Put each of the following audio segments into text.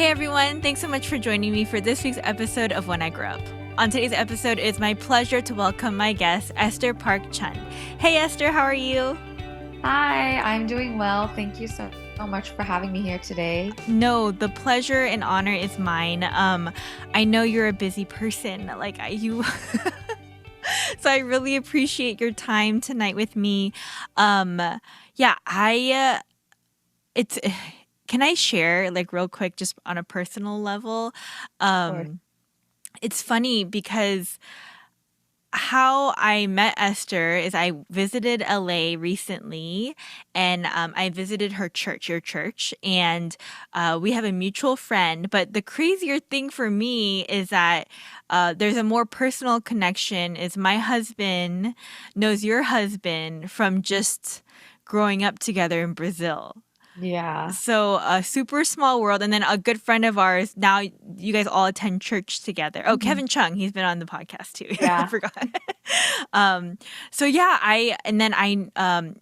Hey everyone, thanks so much for joining me for this week's episode of When I Grew Up. On today's episode, it's my pleasure to welcome my guest, Esther Park Chun. Hey Esther, how are you? Hi, I'm doing well. Thank you so much for having me here today. No, the pleasure and honor is mine. I know you're a busy person, you. So I really appreciate your time tonight with me. Yeah, it's. Can I share like real quick, just on a personal level? Sure. It's funny because how I met Esther is I visited LA recently, and I visited her church, your church, and we have a mutual friend. But the crazier thing for me is that there's a more personal connection. Is my husband knows your husband from just growing up together in Brazil. Yeah. So a super small world, and then a good friend of ours. Now you guys all attend church together. Oh, Mhm. Kevin Chung, he's been on the podcast too. I Yeah. forgot. So yeah,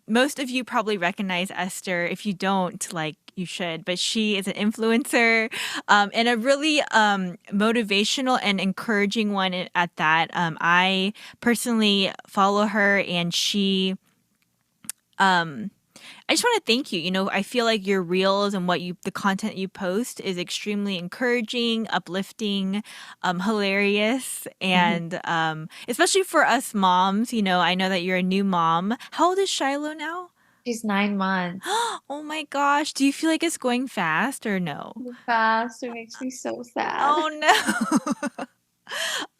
most of you probably recognize Esther. If you don't, like you should, but she is an influencer, and a really motivational and encouraging one at that. I personally follow her, and um I just want to thank you. You know, I feel like your reels and the content you post is extremely encouraging, uplifting, hilarious, Mhm. and especially for us moms. You know, I know that you're a new mom. How old is Shiloh now? She's 9 months. Oh my gosh. Do you feel like it's going fast or no? So fast. It makes me so sad. Oh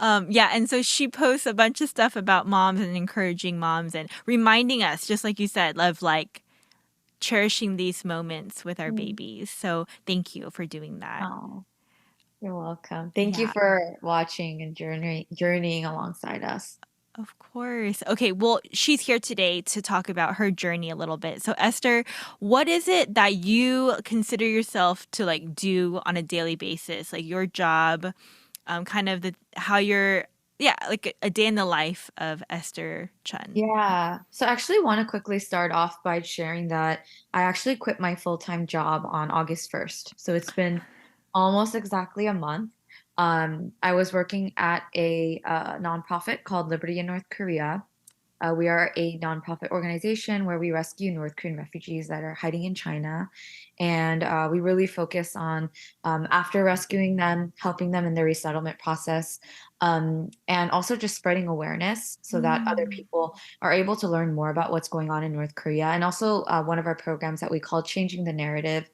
no. Yeah, and so she posts a bunch of stuff about moms and encouraging moms and reminding us, just like you said, of like cherishing these moments with our Mm. babies. So thank you for doing that. Oh, you're welcome. Thank you Yeah, for watching and journeying alongside us. of course. Okay, well, she's here today to talk about her journey a little bit. So Esther, what is it that you consider yourself to like do on a daily basis? Like your job, kind of the how you're yeah, like a day in the life of Esther Chun. Yeah. So I actually want to quickly start off by sharing that I actually quit my full-time job on August 1st. So it's been almost exactly a month. I was working at a nonprofit called Liberty in North Korea. We are a nonprofit organization where we rescue North Korean refugees that are hiding in China. And we really focus on, after rescuing them, helping them in their resettlement process, and also just spreading awareness so that other Mm. people are able to learn more about what's going on in North Korea. And also, one of our programs that we call Changing the Narrative,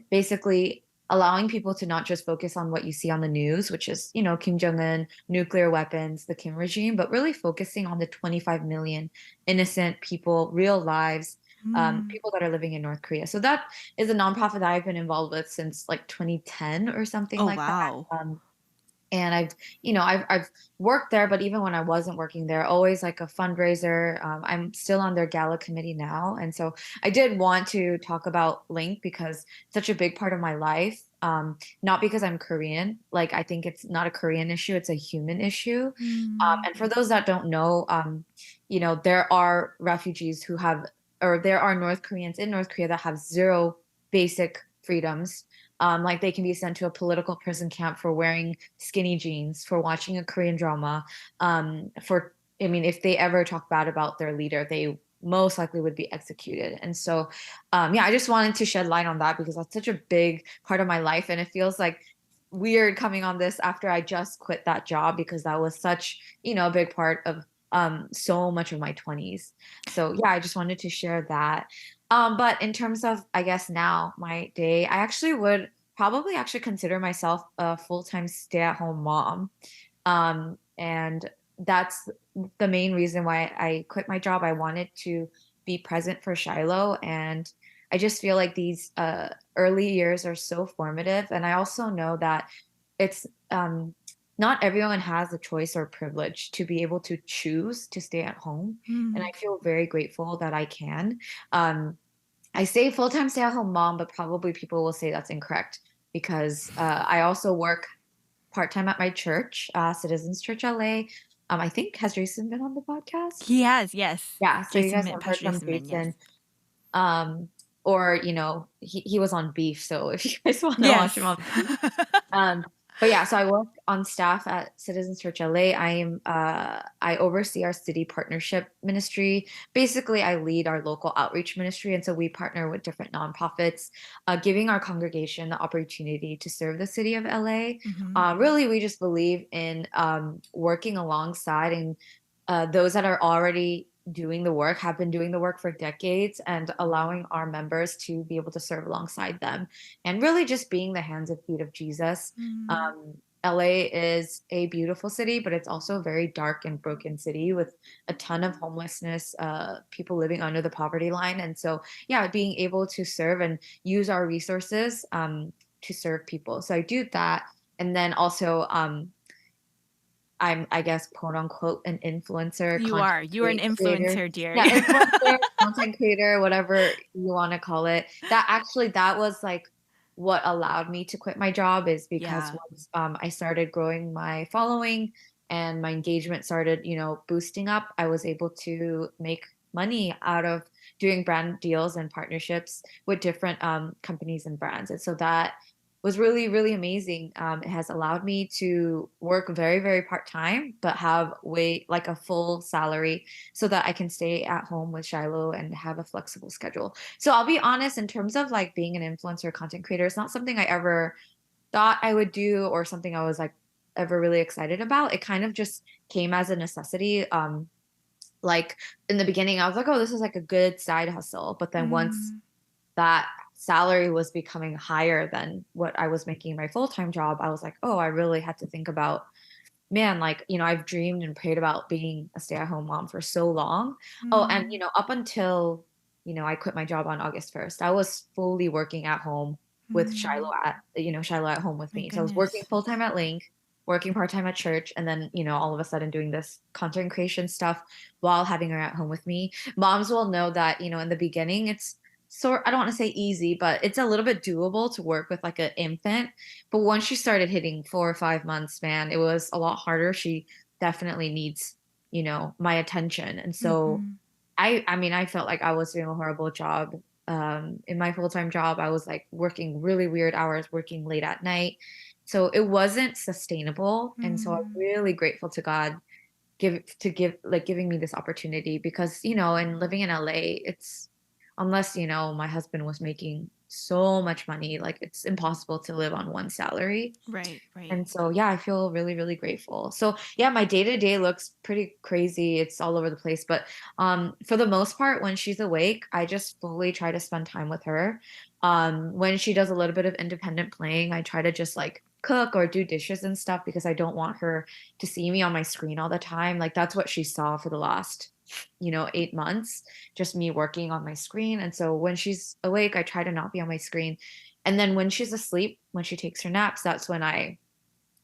basically allowing people to not just focus on what you see on the news, which is, Kim Jong-un, nuclear weapons, the Kim regime, but really focusing on the 25 million innocent people, real lives, Mm. people that are living in North Korea. So that is a nonprofit that I've been involved with since like 2010 or something Oh like that. wow. And I've worked there, but even when I wasn't working there, always like a fundraiser. I'm still on their gala committee now, and so I did want to talk about Link because it's such a big part of my life. Not because I'm Korean, like I think it's not a Korean issue; it's a human issue. Mm. And for those that don't know, there are refugees who have, or there are North Koreans in North Korea that have zero basic freedoms. Like they can be sent to a political prison camp for wearing skinny jeans, for watching a Korean drama, I mean, if they ever talk bad about their leader, they most likely would be executed. And so, yeah, I just wanted to shed light on that because that's such a big part of my life. And it feels like weird coming on this after I just quit that job because that was such, a big part of so much of my 20s. So, yeah, I just wanted to share that. But in terms of, I guess now my day, I actually would probably actually consider myself a full-time stay-at-home mom. And that's the main reason why I quit my job. I wanted to be present for Shiloh, and I just feel like these early years are so formative. And I also know that it's not everyone has the choice or privilege to be able to choose to stay at home. And Mm. I feel very grateful that I can. Um, I say full-time stay-at-home mom, but probably people will say that's incorrect because I also work part-time at my church, Citizens Church LA. I think has Jason been on the podcast? He has, yes. Yeah, so you Jason guys Min, have heard Pastor from Jason Min, yes. Jason. Um, or he was on Beef. So if you guys want to watch him Yes. on Beef, um, but yeah, so I work on staff at Citizens Church LA. I oversee our city partnership ministry. Basically, I lead our local outreach ministry, and so we partner with different nonprofits, giving our congregation the opportunity to serve the city of LA. Mhm. Really, we just believe in working alongside and those that are already doing the work have been doing the work for decades and allowing our members to be able to serve alongside them and really just being the hands and feet of Jesus. Mm. um, LA is a beautiful city, but it's also a very dark and broken city with a ton of homelessness, people living under the poverty line. And so, yeah, being able to serve and use our resources to serve people. So I do that. And then also, I'm, I guess, quote unquote, an influencer, You content are. You are an creator. influencer, dear. Yeah, influencer, content creator, whatever you want to call it. That was like what allowed me to quit my job is because Yeah. once I started growing my following and my engagement started, boosting up, I was able to make money out of doing brand deals and partnerships with different companies and brands. And so that was really, really amazing. It has allowed me to work very, very part-time, but have way like a full salary so that I can stay at home with Shiloh and have a flexible schedule. So I'll be honest, in terms of like being an influencer content creator, it's not something I ever thought I would do or something I was like ever really excited about. It kind of just came as a necessity. Like in the beginning, I was like, oh, this is like a good side hustle. But then once Mm. that salary was becoming higher than what I was making in my full-time job, I was like, oh, I really had to think about, man, like, I've dreamed and prayed about being a stay-at-home mom for so long. Oh, and, Mm. up until, I quit my job on August 1st, I was fully working at home with Mm. Shiloh at home with My me. So I was working goodness. full-time at Link, working part-time at church, and then, all of a sudden doing this content creation stuff while having her at home with me. Moms will know that, in the beginning, it's I don't want to say easy, but it's a little bit doable to work with like an infant. But once she started hitting 4 or 5 months, man, it was a lot harder. She definitely needs, my attention. And so Mhm. I mean, I felt like I was doing a horrible job. In my full-time job, I was like working really weird hours, working late at night. So it wasn't sustainable. And so I'm Mm. really grateful to God giving me this opportunity because and living in LA, it's unless my husband was making so much money, like it's impossible to live on one salary. Right, right. And so, yeah, I feel really, really grateful. So, yeah, my day to day looks pretty crazy. It's all over the place. But for the most part, when she's awake, I just fully try to spend time with her. When she does a little bit of independent playing, I try to just like cook or do dishes and stuff because I don't want her to see me on my screen all the time. Like, that's what she saw for the last, 8 months, just me working on my screen. And so, when she's awake, I try to not be on my screen. And then when she's asleep, when she takes her naps, that's when I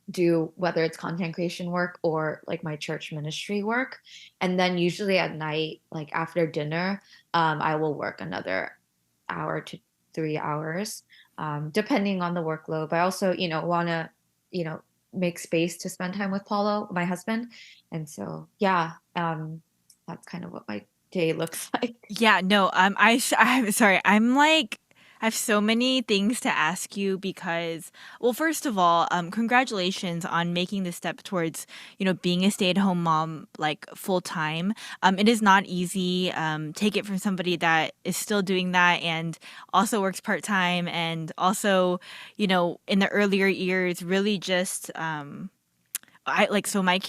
do whether it's content creation work or like my church ministry work. And then usually at night, like after dinner, I will work another hour to 3 hours, depending on the workload. But I also, want to, you know, make space to spend time with Paulo, my husband. And so, yeah, that's kind of what my day looks like. Yeah, no, I'm sorry. I'm like, I have so many things to ask you because, well, first of all, congratulations on making the step towards, being a stay-at-home mom, like full time. It is not easy. Take it from somebody that is still doing that and also works part-time and also, in the earlier years, really just, I like so my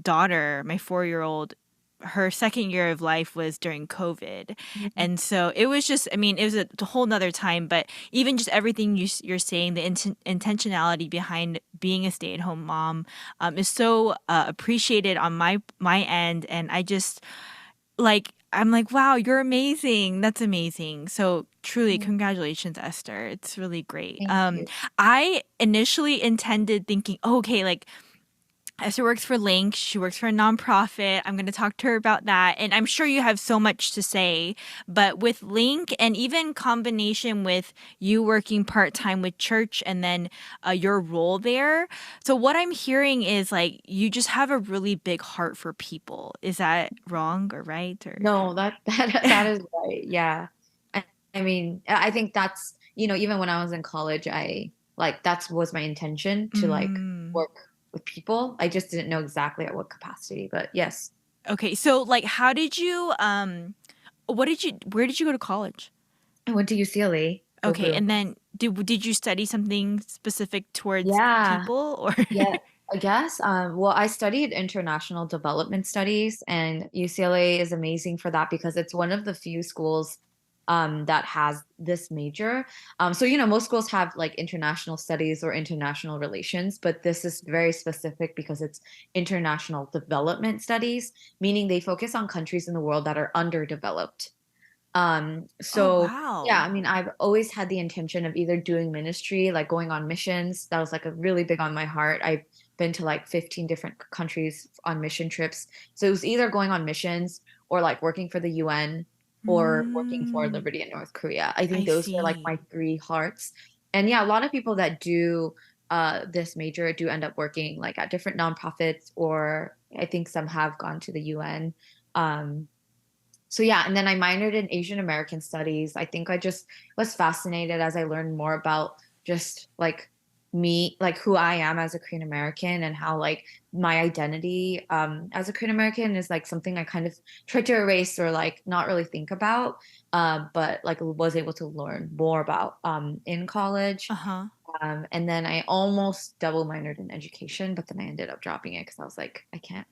daughter, my 4-year-old, her second year of life was during COVID. And so it was just, I mean, it was a whole nother time, but even just everything you're saying, the intentionality behind being a stay-at-home mom, is so appreciated on my end. And I just I'm like, wow, you're amazing. That's amazing. So truly, Mhm. congratulations, Esther. It's really great. Thank you. I initially intended thinking, oh, okay, like Esther works for Link. She works for a nonprofit. I'm going to talk to her about that. And I'm sure you have so much to say. But with Link and even combination with you working part time with church and then your role there. So, what I'm hearing is like you just have a really big heart for people. Is that wrong or right? Or No, that is right. Yeah. I mean, I think that's, even when I was in college, I like that was my intention to like Mm. work with people. I just didn't know exactly at what capacity, but yes, Okay, so like how did you what did you where did you go to college? I went to UCLA. Go Okay, blue. and then did you study something specific towards Yeah. people or Yeah, I guess. Well, I studied international development studies, and UCLA is amazing for that because it's one of the few schools that has this major. So, most schools have like international studies or international relations, but this is very specific because it's international development studies, meaning they focus on countries in the world that are underdeveloped. Oh, So yeah, wow. I mean, I've always had the intention of either doing ministry, like going on missions. That was like a really big on my heart. I've been to like 15 different countries on mission trips. So it was either going on missions or like working for the UN or working for Mm, Liberty in North Korea. I think I those were like see. my three hearts. And yeah, a lot of people that do this major do end up working like at different nonprofits, or I think some have gone to the UN. So yeah, and then I minored in Asian American studies. I think I just was fascinated as I learned more about just like me, like who I am as a Korean American, and how like my identity as a Korean American is like something I kind of tried to erase or like not really think about, but like was able to learn more about in college. Uh-huh. And then I almost double minored in education, but then I ended up dropping it because I was like, I can't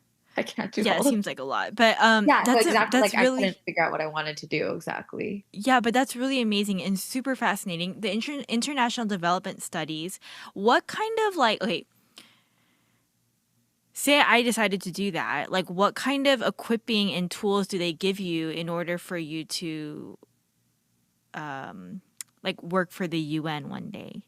do Yeah, it all of. seems like a lot. But Yeah, so that's exactly, that's like, I really couldn't figure out what I wanted to do exactly. yeah, but that's really amazing and super fascinating. The international development studies, what kind of like okay, say I decided to do that, like what kind of equipping and tools do they give you in order for you to like work for the UN one day?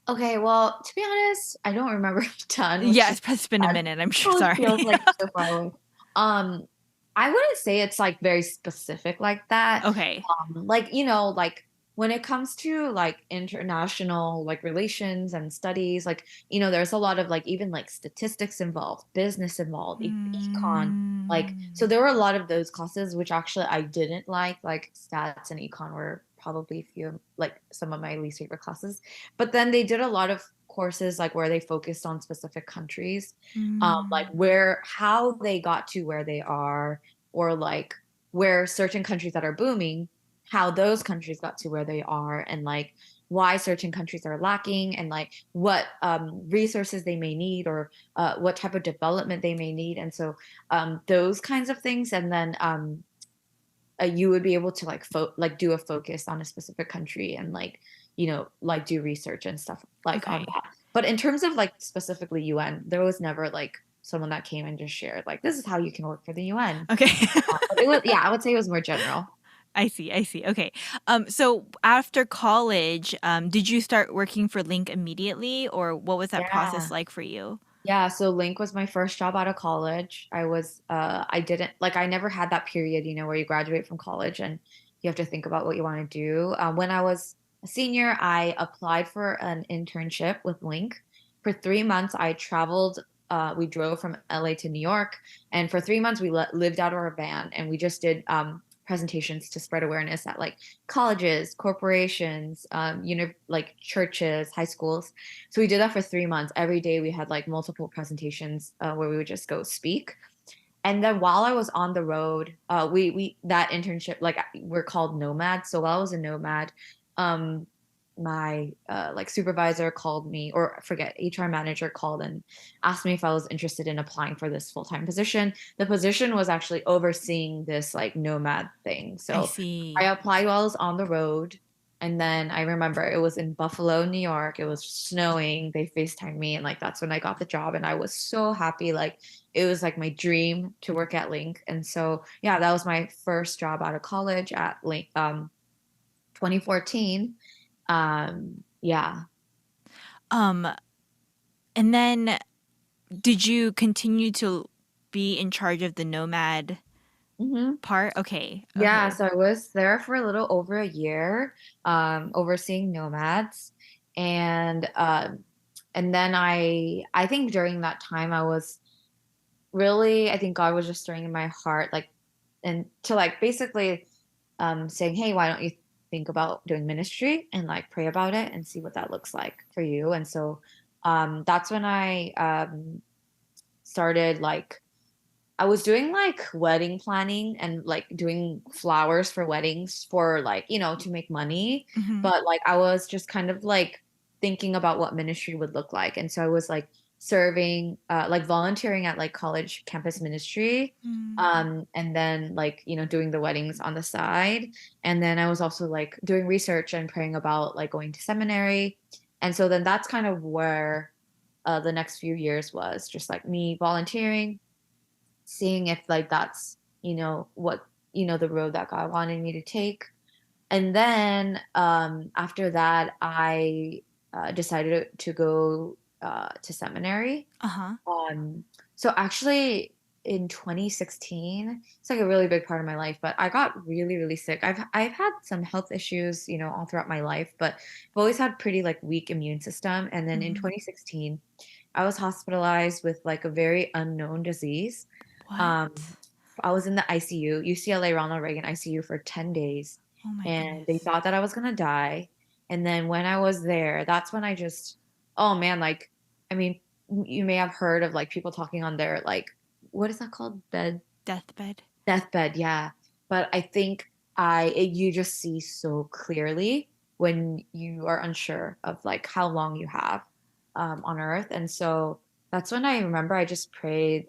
Okay, well, to be honest, I don't remember a ton, which Yeah, is it's been a sad. minute, I'm sure. Oh, it Sorry. feels like so far away. Um, I wouldn't say it's like very specific like that. Okay. Like, like when it comes to like international like relations and studies, like, there's a lot of like even like statistics involved, business involved, econ. Like, so Mm. there were a lot of those classes which actually I didn't like stats and econ were probably a few like some of my least favorite classes. But then they did a lot of courses like where they focused on specific countries, like Mm. where how they got to where they are, or like where certain countries that are booming, how those countries got to where they are, and like why certain countries are lacking, and like what resources they may need, or what type of development they may need. And so those kinds of things. And then you would be able to like like do a focus on a specific country, and like like do research and stuff like on Okay. that. But in terms of like specifically UN, there was never like someone that came and just shared like this is how you can work for the UN. Okay. But it was, yeah, I would say it was more general. I see. I see. Okay. So after college, did you start working for Link immediately, or what was that process Yeah. like for you? Yeah, so Link was my first job out of college. I didn't like I never had that period, where you graduate from college and you have to think about what you want to do. When I was a senior, I applied for an internship with Link. For 3 months, I traveled. We drove from LA to New York, and for 3 months, we lived out of our van, and we just did presentations to spread awareness at like colleges, corporations, like churches, high schools. So we did that for 3 months. Every day we had like multiple presentations where we would just go speak. And then while I was on the road, we that internship, like we're called nomads. So while I was a nomad, um, my like supervisor called me, or I forget, HR manager called and asked me if I was interested in applying for this full-time position. The position was actually overseeing this like nomad thing. I So I see. applied while I was on the road. And then I remember it was in Buffalo, New York. It was snowing. They FaceTimed me, and like that's when I got the job. And I was so happy. Like it was like my dream to work at Link. And so yeah, that was my first job out of college at Link, 2014. Yeah. Um, and then did you continue to be in charge of the nomad Hmm. part? Okay. Yeah, Okay. so I was there for a little over a year, overseeing nomads. And and then I think during that time I was really, I think God was just stirring in my heart, like, and to like basically saying, hey, why don't you think about doing ministry and like pray about it and see what that looks like for you. And so that's when I started like I was doing like wedding planning and like doing flowers for weddings for like, to make money. Mhm. But like I was just kind of like thinking about what ministry would look like. And so I was like serving, like volunteering at like college campus ministry. Mm. And then like, doing the weddings on the side. And then I was also like doing research and praying about like going to seminary. And so then that's kind of where the next few years was just like me volunteering, seeing if like that's what the road that God wanted me to take. And then after that I decided to go to seminary. Uh-huh. um so actually in 2016, it's like a really big part of my life, but I got really really sick. I've had some health issues all throughout my life, but I've always had pretty like weak immune system. And then in Mhm. 2016 I was hospitalized with like a very unknown disease. um, What? I was in the ICU, UCLA Ronald Reagan ICU for 10 days, Oh my and they goodness. thought that I was gonna die. And then when I was there, that's when I just, oh man, like, I mean, you may have heard of like people talking on their like, what is that called? Deathbed. Deathbed, yeah. But I think you just see so clearly when you are unsure of like how long you have on earth. And so that's when I remember I just prayed,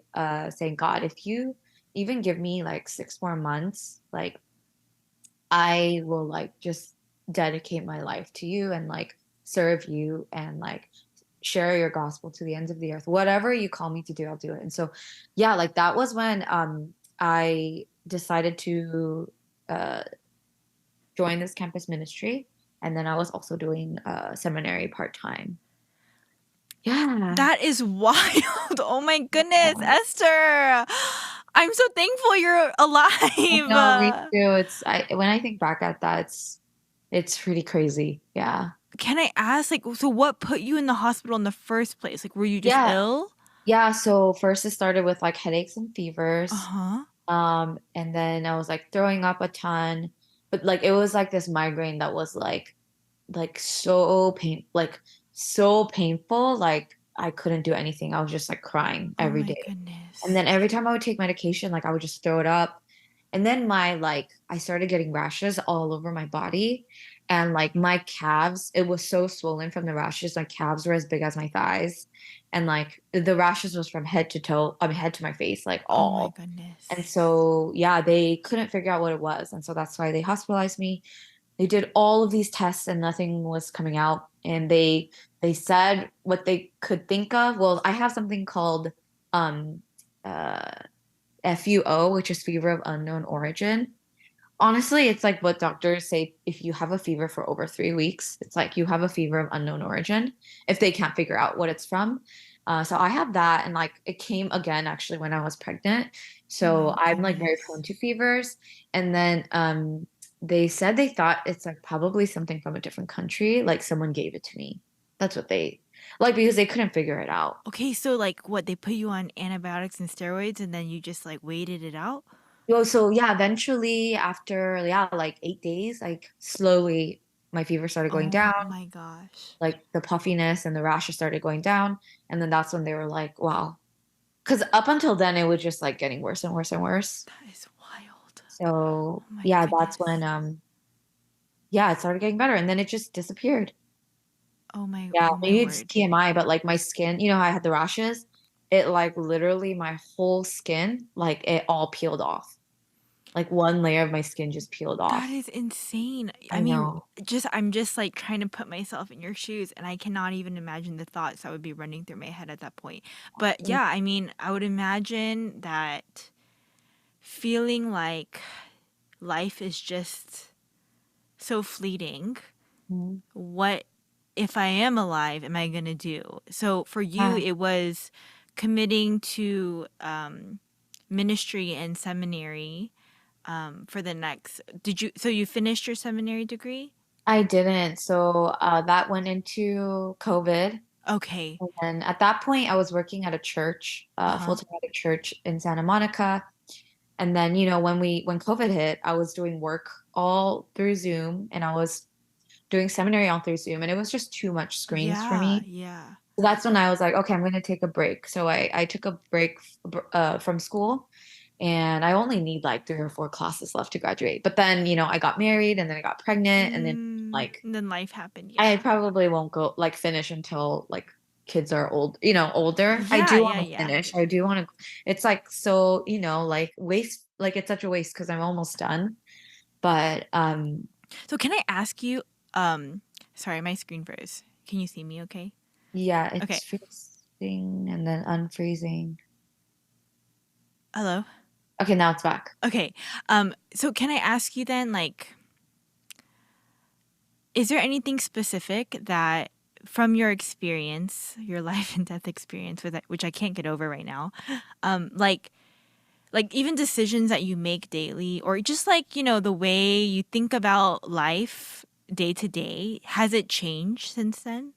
saying, God, if you even give me like 6 more months, like I will like just dedicate my life to you and like serve you and like share your gospel to the ends of the earth. Whatever you call me to do, I'll do it. And so yeah, like that was when I decided to uh join this campus ministry. And then I was also doing seminary part-time. Yeah. That is wild. Oh my goodness, Esther. I'm so thankful you're I know, me alive. too. When I think back at that, it's pretty crazy. Yeah. Can I ask, like, so what put you in the hospital in the first place? Like, were you just Yeah. ill? Yeah. So first it started with like headaches and fevers. Uh-huh. And then I was like throwing up a ton. But like it was like this migraine that was like so painful. Like I couldn't do anything. I was just like crying Oh every my day. And goodness. then every time I would take medication, like I would just throw it up. And then I started getting rashes all over my body. And like my calves, it was so swollen from the rashes. My calves were as big as my thighs. And like the rashes was from head to toe, I mean head to my face, like Oh my all. And goodness. so yeah, they couldn't figure out what it was. And so that's why they hospitalized me. They did all of these tests and nothing was coming out. And they said what they could think of. Well, I have something called um uh FUO, which is fever of unknown origin. Honestly, it's like what doctors say if you have a fever for over 3 weeks, it's like you have a fever of unknown origin if they can't figure out what it's from. So I have that, and like it came again actually when I was pregnant. Oh So my I'm like very prone goodness. to fevers. And then they said they thought it's like probably something from a different country, like someone gave it to me. That's what they like because they couldn't figure it out. Okay, so like what, they put you on antibiotics and steroids and then you just like waited it out? Well, so yeah, eventually after like 8 days, like slowly my fever started going Oh down, my gosh. like the puffiness and the rashes started going down. And then that's when they were like, wow. Because up until then it was just like getting worse and worse and worse. That is wild. So Oh my yeah, that's when goodness. yeah, it started getting better and then it just disappeared. Yeah, Oh my maybe it's word. TMI, but like my skin, how I had the rashes, it like literally my whole skin, like it all peeled off. Like one layer of my skin just peeled That off. is insane. I I mean, know. I'm just like trying to put myself in your shoes and I cannot even imagine the thoughts that would be running through my head at that point. But yeah, I mean, I would imagine that feeling like life is just so fleeting. Mhm. What, if I am alive, am I going to do? So for you, Yeah, it was committing to ministry and seminary for the next. So you finished your seminary degree? I didn't. So that went into COVID. Okay. And then at that point, I was working at a church, Uh huh. full time at a church in Santa Monica. And then, when COVID hit, I was doing work all through Zoom and I was doing seminary all through Zoom and it was just too much screens for Yeah, me. yeah. So that's when I was like, okay, I'm going to take a break. So I took a break from school and I only need like 3 or 4 classes left to graduate. But then, I got married and then I got pregnant and then like And then life happened, I yeah. probably won't go like finish until like kids are older. I Yeah, do yeah, want to yeah. finish. I do want to, it's like so, like waste, like it's such a waste because I'm almost done. But So can I ask you, um, sorry, my screen froze. Can you see me okay? yeah, Okay. it's freezing and then unfreezing. Hello? Okay, now it's back. Okay. So can I ask you then, like, is there anything specific that from your experience, your life and death experience with it, which I can't get over right now, um, like like even decisions that you make daily or just like, the way you think about life day to day, has it changed since then?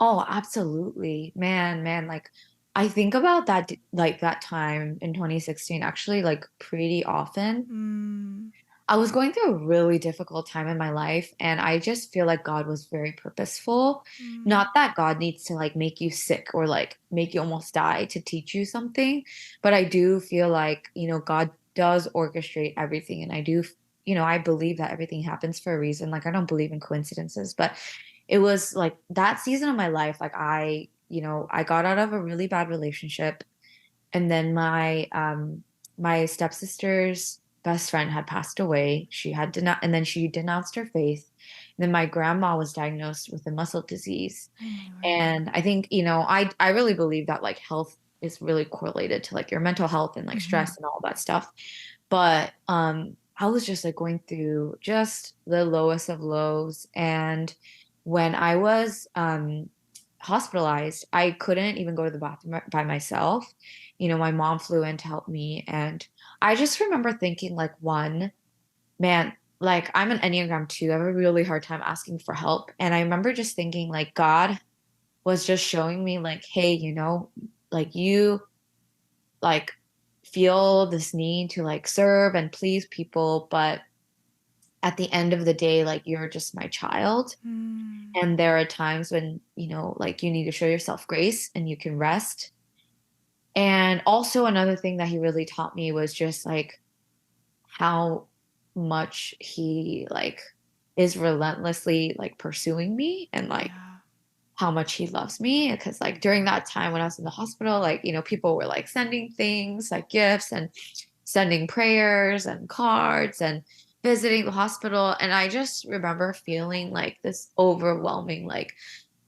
Oh, absolutely. Man, like I think about like that time in 2016 actually like pretty often. Mm, I was going through a really difficult time in my life, and I just feel like God was very purposeful. mm, Not that God needs to like make you sick or like make you almost die to teach you something, but I do feel like, God does orchestrate everything. And I believe that everything happens for a reason. Like, I don't believe in coincidences, but it was like that season of my life, like I got out of a really bad relationship and then my stepsister's best friend had passed away. She had and then she denounced her faith. And then my grandma was diagnosed with a muscle disease. oh my word. And I think, I really believe that like health is really correlated to like your mental health and like Hmm. stress and all that stuff. But I was just like going through just the lowest of lows. And when I was hospitalized, I couldn't even go to the bathroom by myself. My mom flew in to help me. And I just remember thinking, like, one, man, like I'm an Enneagram 2. I have a really hard time asking for help. And I remember just thinking, like, God was just showing me, like, hey, like you like feel this need to like serve and please people, but at the end of the day, like you're just my child. Mm, And there are times when, like you need to show yourself grace and you can rest. And also another thing that he really taught me was just like how much he like is relentlessly like pursuing me and like yeah. how much he loves me because like during that time when I was in the hospital like people were like sending things like gifts and sending prayers and cards and visiting the hospital and I just remember feeling like this overwhelming like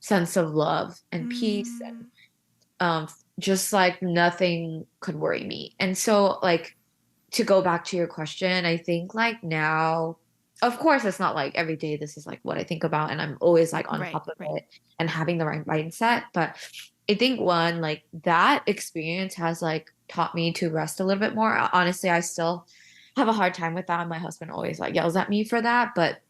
sense of love and peace and Mm, just like nothing could worry me. And so like to go back to your question, I think like now, of course, it's not like every day this is like what I think about, and I'm always like on right, top of right. it and having the right mindset. But I think one, like that experience has like taught me to rest a little bit more. Honestly, I still have a hard time with that. My husband always like yells at me for that. But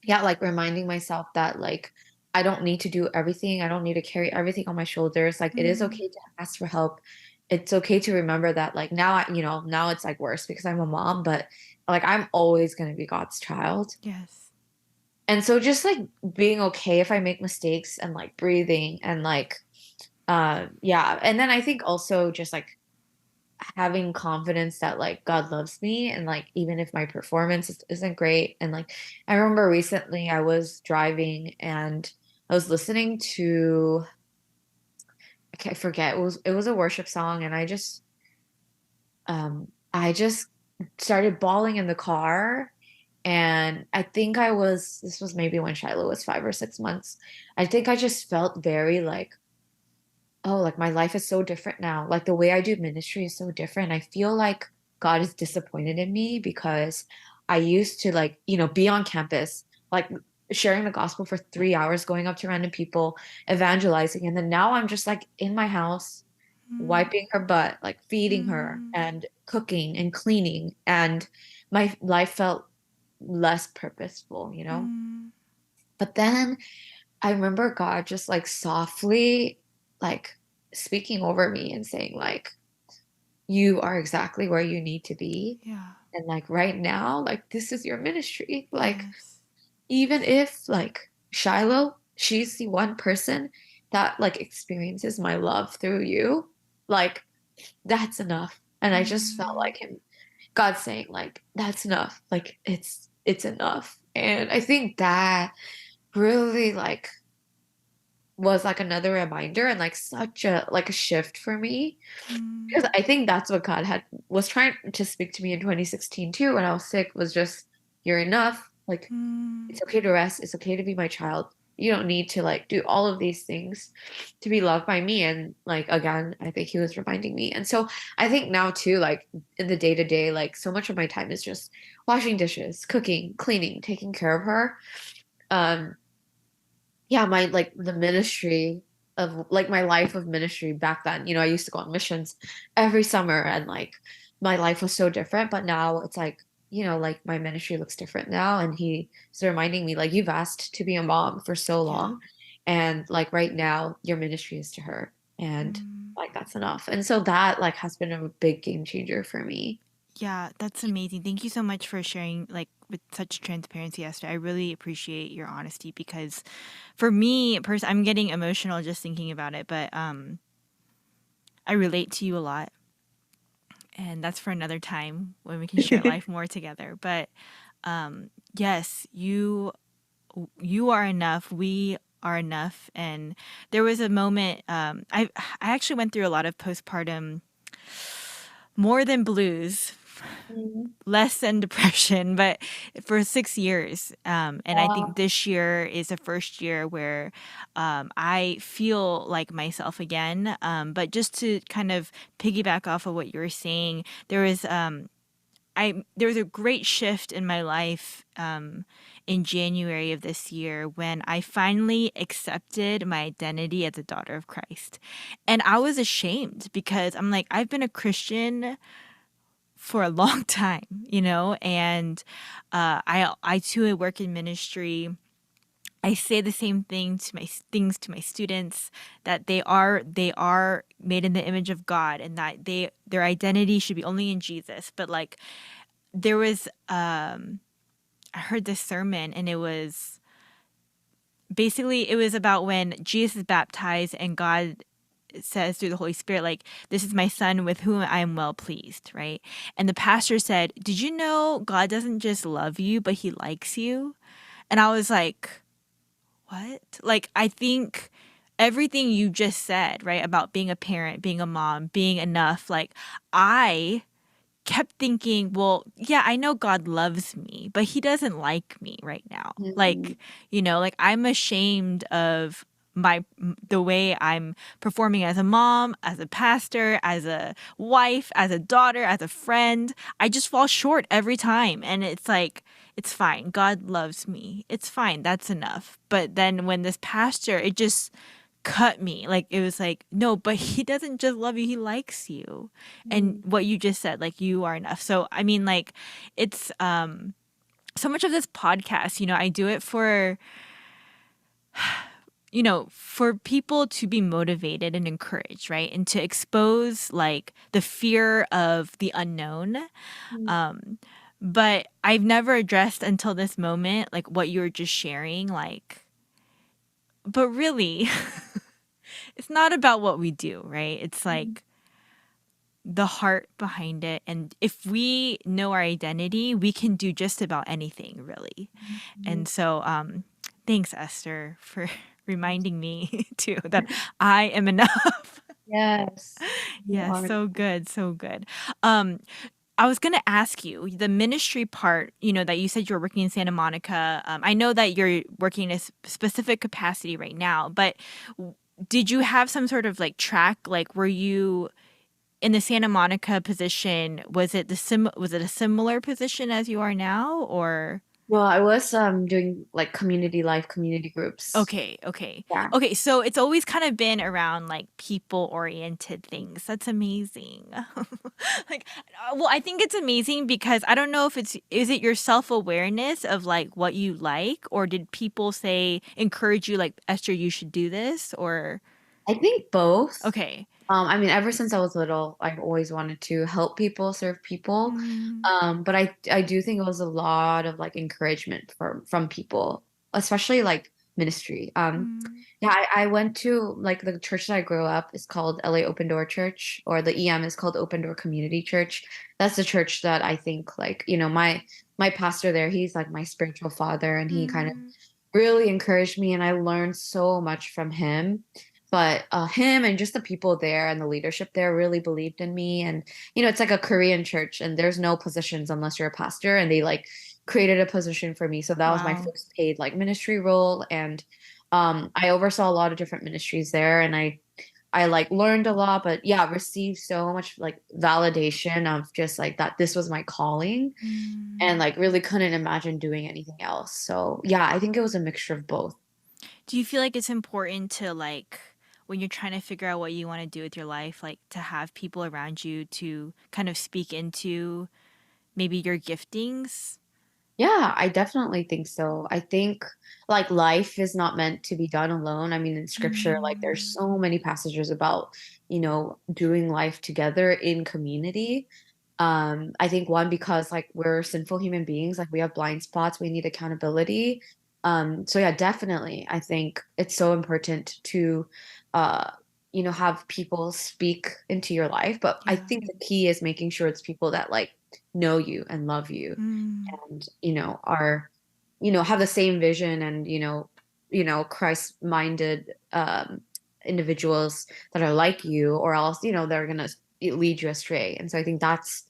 yeah, like reminding myself that like I don't need to do everything. I don't need to carry everything on my shoulders. Like it is Mm, okay to ask for help. It's okay to remember that like now now it's like worse because I'm a mom, but like I'm always going to be God's child. yes. And so just like being okay if I make mistakes and like breathing and like yeah. And then I think also just like having confidence that like God loves me and like even if my performance isn't great and like I remember recently I was driving and I was listening to I forget it was a worship song and I just started bawling in the car and I think this was maybe when Shiloh was 5 or 6 months. I think I just felt very like oh, like my life is so different now. Like the way I do ministry is so different. I feel like God is disappointed in me because I used to like, be on campus, like sharing the gospel for 3 hours, going up to random people, evangelizing. And then now I'm just like in my house, Mm, wiping her butt, like feeding her mm, and cooking and cleaning. And my life felt less purposeful. mm, But then I remember God just like softly like speaking over me and saying like you are exactly where you need to be. Yeah. And like right now, like this is your ministry. Like Yes. even if like Shiloh, she's the one person that like experiences my love through you, like that's enough. And I just felt Mm, like him, God saying like that's enough. Like it's enough. And I think that really like was like another reminder and like such a like a shift for me mm, because I think that's what God had was trying to speak to me in 2016 too when I was sick was just you're enough. Like mm. it's okay to rest. It's okay to be my child. You don't need to like do all of these things to be loved by me. And like again, I think he was reminding me. And so I think now too, like in the day to day, like so much of my time is just washing dishes, cooking, cleaning, taking care of her. Um, yeah, my like the ministry of like my life of ministry back then, I used to go on missions every summer and like my life was so different, but now it's like, like my ministry looks different now and he's reminding me like you've asked to be a mom for so Yeah. long and like right now your ministry is to her and Mm. like that's enough. And so that like has been a big game changer for me. Yeah, that's amazing. Thank you so much for sharing like with such transparency, Esther. I really appreciate your honesty because for me, I'm getting emotional just thinking about it, but I relate to you a lot, and that's for another time when we can share life more together. But yes, you are enough. We are enough. And there was a moment I actually went through a lot of postpartum more than blues, Mhm. less than depression, but for 6 years. And I think Wow. this year is the first year where I feel like myself again. But just to kind of piggyback off of what you were saying, there was a great shift in my life in January of this year when I finally accepted my identity as a daughter of Christ. And I was ashamed because I'm like, I've been a Christian for a long time, and I too work in ministry. I say the same things to my students that they are made in the image of God and that their identity should be only in Jesus. But like there was I heard this sermon and it was about when Jesus is baptized and God says through the Holy Spirit, like, this is my son with whom I am well pleased, right? And the pastor said, did you know God doesn't just love you, but he likes you? And I was like, what? Like, I think everything you just said, right, about being a parent, being a mom, being enough, like, I kept thinking, well, yeah, I know God loves me, but he doesn't like me right now. Mhm. Like, like I'm ashamed of the way I'm performing as a mom, as a pastor, as a wife, as a daughter, as a friend. I just fall short every time. And it's like, it's fine. God loves me. It's fine. That's enough. But then when this pastor, it just cut me. Like it was like, no, but he doesn't just love you, he likes you. And Mhm. what you just said, like you are enough. So I mean like it's so much of this podcast, I do it for for people to be motivated and encouraged, right? And to expose like the fear of the unknown. Mhm. Um but I've never addressed until this moment like what you were just sharing like but really it's not about what we do, right? It's Mhm. like the heart behind it. And if we know our identity, we can do just about anything, really. Mhm. And so, thanks, Esther, for reminding me too that I am enough. Yes, you Yeah, are. so good, so good. Um, I was going to ask you the ministry part, that you said you were working in Santa Monica. I know that you're working in a specific capacity right now, but did you have some sort of like track? Like, were you in the Santa Monica position, was it a similar position as you are now or Well, I was doing like community life, community groups. okay, okay. Yeah. Okay, so it's always kind of been around like people-oriented things. That's amazing. Like well, I think it's amazing because I don't know if is it your self-awareness of like what you like or did people say encourage you like Esther you should do this or I think both. okay. I mean, ever since I was little, I've always wanted to help people, serve people. Mm, But I do think it was a lot of like encouragement from people, especially like ministry. mm, Yeah, I went to like the church that I grew up is called LA Open Door Church, or the EM is called Open Door Community Church. That's the church that I think like, my pastor there, he's like my spiritual father, and he kind of mm, really encouraged me, and I learned so much from him. But him and just the people there and the leadership there really believed in me. And it's like a Korean church, and there's no positions unless you're a pastor, and they like created a position for me. So that was my wow. first paid like ministry role, and I oversaw a lot of different ministries there, and I like learned a lot, but yeah, received so much like validation of just like that this was my calling, and Mm. like really couldn't imagine doing anything else. So yeah, I think it was a mixture of both. Do you feel like it's important to like when you're trying to figure out what you want to do with your life, like to have people around you to kind of speak into maybe your giftings? Yeah, I definitely think so. I think like life is not meant to be done alone. I mean, in scripture, like there's Mm, so many passages about, doing life together in community. I think one, because like we're sinful human beings, like we have blind spots, we need accountability. So yeah, definitely. I think it's so important to uh, have people speak into your life. But I yeah. think the key is making sure it's people that like know you and love you, Mm, and are have the same vision, and Christ-minded individuals that are like you, or else they're gonna lead you astray. And so I think that's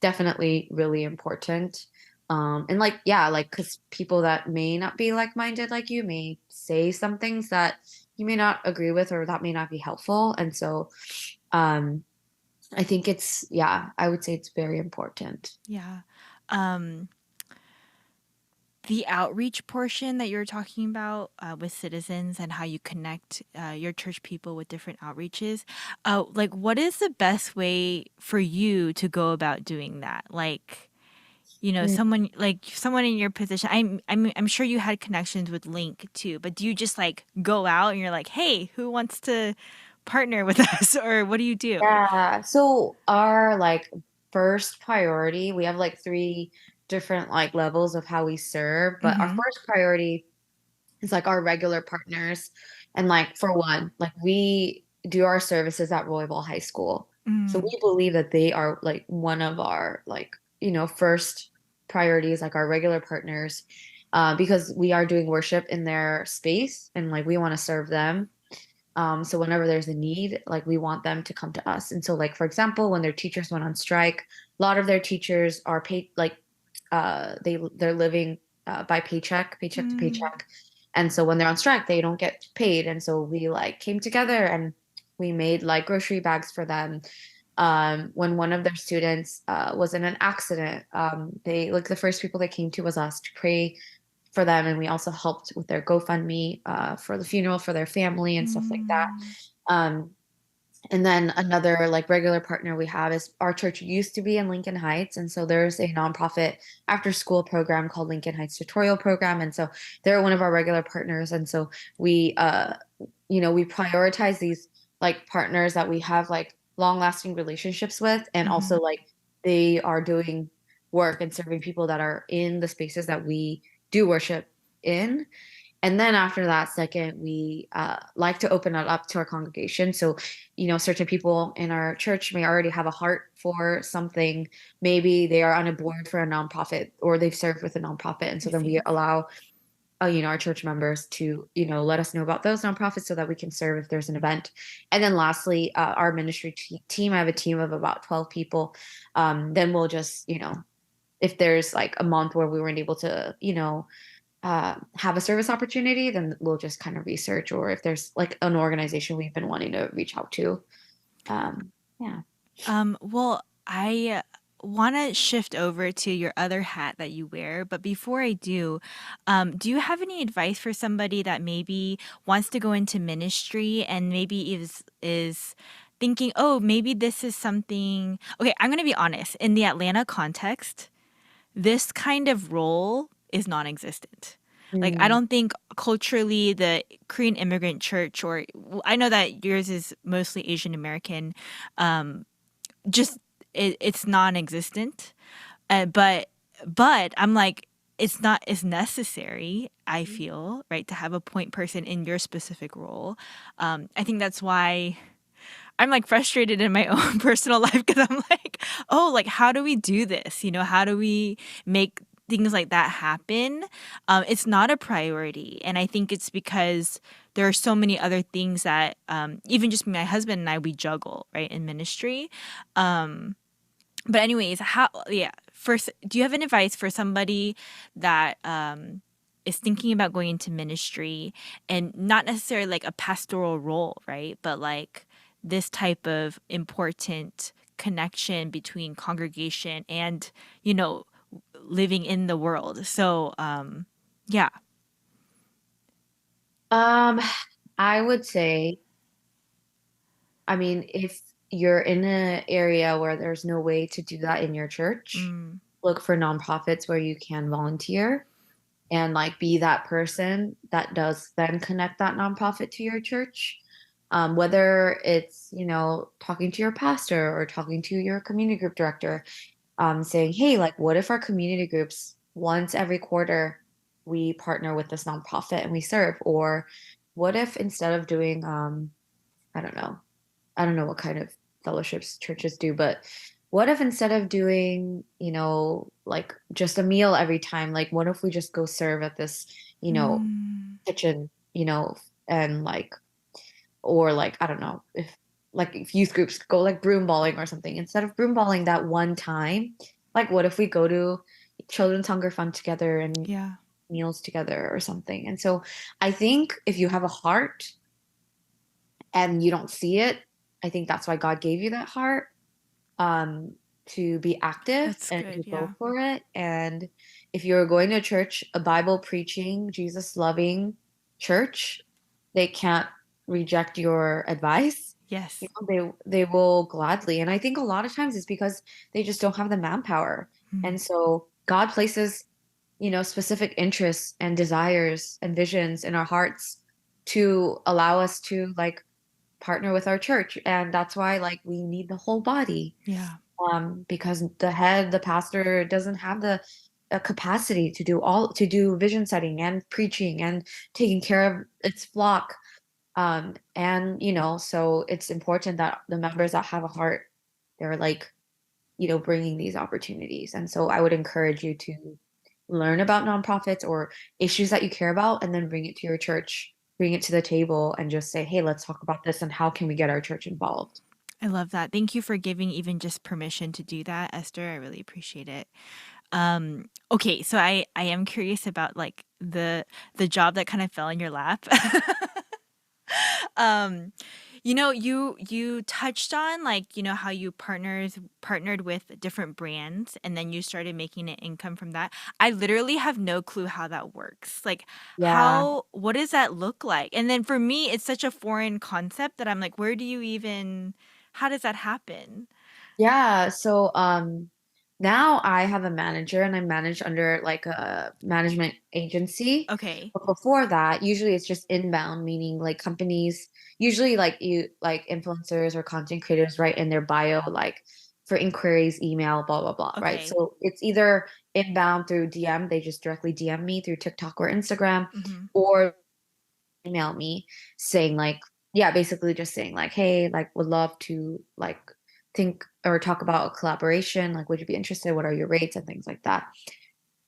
definitely really important. And like, yeah, like, because people that may not be like-minded like you may say some things that you may not agree with, or that may not be helpful. And so um I think yeah, I would say it's very important. yeah. Um, the outreach portion that you were talking about with citizens and how you connect your church people with different outreaches, like what is the best way for you to go about doing that? Like, someone in your position. I'm sure you had connections with Link too, but do you just like go out and you're like, hey, who wants to partner with us, or what do you do? Yeah. So our like first priority, we have like three different like levels of how we serve, but our Mm-hmm. first priority is like our regular partners. And like for one, like we do our services at Royal High School. So Mm, we believe that they are like one of our like, first priorities, like our regular partners, because we are doing worship in their space, and like we want to serve them. So whenever there's a need, like we want them to come to us. And so, like for example, when their teachers went on strike, a lot of their teachers are paid like they're living by paycheck to mm, paycheck. And so when they're on strike, they don't get paid. And so we like came together, and we made like grocery bags for them. When one of their students was in an accident, they like the first people that came to was us to pray for them, and we also helped with their GoFundMe for the funeral for their family and stuff like that. mm, Um, and then another like regular partner we have is our church used to be in Lincoln Heights, and so there's a nonprofit after school program called Lincoln Heights Tutorial Program, and so they're one of our regular partners. And so we prioritize these like partners that we have like long-lasting relationships with, and mm-hmm. also like they are doing work and serving people that are in the spaces that we do worship in. And then after that, second, we like to open it up to our congregation. So, certain people in our church may already have a heart for something. Maybe they are on a board for a nonprofit, or they've served with a nonprofit. And I so then we see. allow, our church members to, let us know about those nonprofits so that we can serve if there's an event. And then lastly, our ministry team, I have a team of about 12 people. Then we'll just, if there's like a month where we weren't able to, have a service opportunity, then we'll just kind of research, or if there's like an organization we've been wanting to reach out to. Yeah. Well, I want to shift over to your other hat that you wear, but before I do you have any advice for somebody that maybe wants to go into ministry and maybe is thinking, "Oh, maybe this is something." Okay, I'm going to be honest. In the Atlanta context, this kind of role is non-existent. Like, I Mm. don't think culturally the Korean immigrant church, or I know that yours is mostly Asian American, um, just it's non-existent. But I'm like, it's necessary, I feel, right, to have a point person in your specific role. I think that's why I'm like frustrated in my own personal life because I'm like, oh, like how do we do this? How do we make things like that happen? It's not a priority, and I think it's because there are so many other things that even just my husband and I, we juggle, right, in ministry. But anyways, how yeah, first, do you have an advice for somebody that is thinking about going into ministry, and not necessarily like a pastoral role, right? But like this type of important connection between congregation and, you know, living in the world. So, yeah. Um, I would say, I mean, if you're in an area where there's no way to do that in your church, Mm, look for nonprofits where you can volunteer and like be that person that does then connect that nonprofit to your church. Whether it's, talking to your pastor or talking to your community group director, saying, hey, like, what if our community groups once every quarter we partner with this nonprofit and we serve? Or what if instead of doing, I don't know, I don't know what kind of fellowships churches do, but what if instead of doing, like just a meal every time, like what if we just go serve at this, mm, kitchen, and like, or like, I don't know, if youth groups go like broom balling or something, instead of broom balling that one time, like what if we go to Children's Hunger Fund together and yeah, meals together or something? And so I think if you have a heart and you don't see it, I think that's why God gave you that heart, um, to be active that's and to good. go Yeah. for it. And if you're going to church, a Bible preaching, Jesus loving church, they can't reject your advice. Yes. They will gladly. And I think a lot of times it's because they just don't have the manpower. Mm, And so God places, specific interests and desires and visions in our hearts to allow us to like partner with our church. And that's why like we need the whole body, yeah. because the pastor doesn't have the capacity to do vision setting and preaching and taking care of its flock. And so it's important that the members that have a heart, they're like, bringing these opportunities. And so I would encourage you to learn about nonprofits or issues that you care about, and then bring it to your church, bring it to the table, and just say, hey, let's talk about this and how can we get our church involved. I love that. Thank you for giving even just permission to do that, Esther. I really appreciate it. Okay, so I am curious about like the job that kind of fell in your lap. um, you touched on like, how you partnered with different brands and then you started making an income from that. I literally have no clue how that works. Like, Yeah. what does that look like? And then for me, it's such a foreign concept that I'm like, where do you even how does that happen? Yeah, so now I have a manager and I manage under like a management agency. Okay. But before that, usually it's just inbound, meaning like companies, usually like you like influencers or content creators write in their bio like for inquiries, email, blah blah blah, right? Okay. So it's either inbound through DM, they just directly DM me through TikTok or Instagram, Mhm. or email me saying like, yeah, basically just saying like, hey, like would love to like think or talk about a collaboration, like would you be interested, what are your rates and things like that.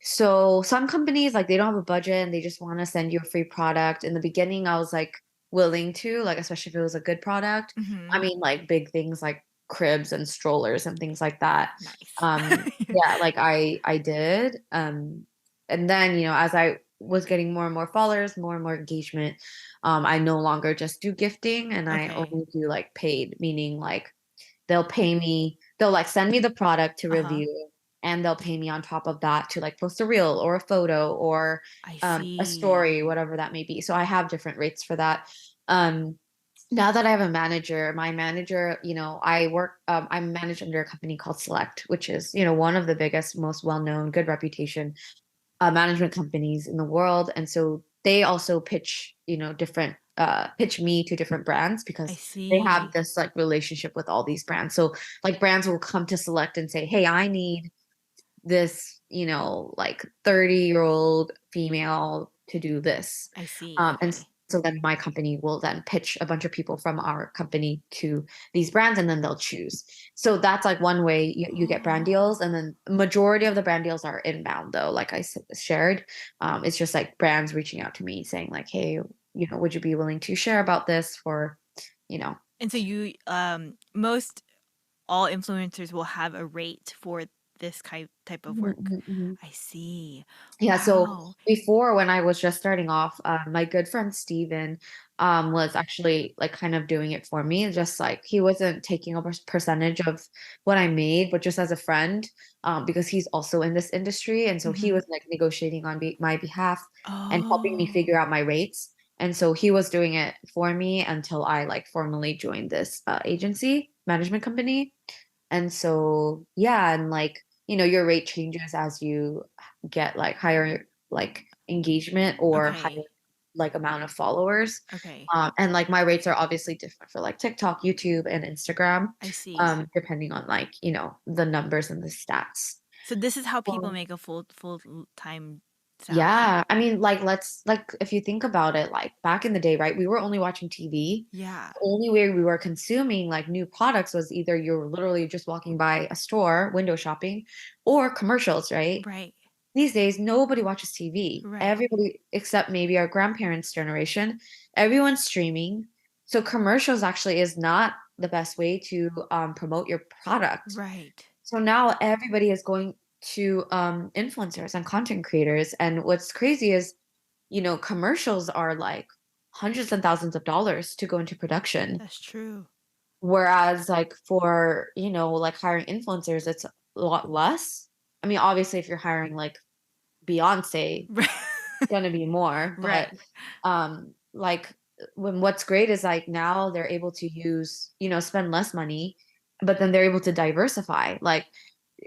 So some companies like they don't have a budget and they just want to send you a free product. In the beginning I was like willing to, like, especially if it was a good product. I Mhm. mean like big things like cribs and strollers and things like that. Nice. Yeah, like I did. And then, as I was getting more and more followers, more and more engagement, I no longer just do gifting and I Okay. only do like paid, meaning like they'll like send me the product to Uh-huh. review, and they'll pay me on top of that to like post a reel or a photo or I a story, see. whatever that may be. So I have different rates for that. Um, now that I have a manager, my manager, I'm managed under a company called Select, which is, one of the biggest, most well-known, good reputation management companies in the world, and so they also pitch, different pitch me to different brands I because they have see. this like relationship with all these brands. So like brands will come to Select and say, "Hey, I need this, like 30-year-old female to do this." I see. And Okay. so then my company will then pitch a bunch of people from our company to these brands and then they'll choose. So that's like one way you get brand Oh. deals. And then majority of the brand deals are inbound though, like shared. It's just like brands reaching out to me saying like, hey, would you be willing to share about this for, you know, And so you most all influencers will have a rate for this type of Mhm, work. mhm, mhm. I see. Yeah, so Wow. before when I was just starting off, my good friend Steven was actually like kind of doing it for me. Just like he wasn't taking a percentage of what I made, but just as a friend, because he's also in this industry. And so he Mm-hmm. was like negotiating on my behalf and helping me Oh. figure out my rates. And so he was doing it for me until I like formally joined this agency management company. And so, yeah, and like, your rate changes as you get like higher like engagement or higher Okay. like amount of followers. Okay. And like my rates are obviously different for like TikTok, YouTube, and Instagram, I see. depending on like, the numbers and the stats. So this is how people Well, make a full time salary. yeah, I mean, like, let's like if you think about it, like back in the day, right? We were only watching TV. Yeah. The only way we were consuming like new products was either you're literally just walking by a store, window shopping, or commercials, right? Right. These days, nobody watches TV. Right. Everybody, except maybe our grandparents' generation, everyone's streaming. So commercials actually is not the best way to promote your product. Right. So now everybody is going to influencers and content creators. And what's crazy is, commercials are like hundreds and thousands of dollars to go into production. That's true. Whereas like for, like hiring influencers, it's a lot less. I mean, obviously if you're hiring like Beyonce, Right. gonna be more, but Right. like when what's great is like now they're able to use, spend less money, but then they're able to diversify. Like,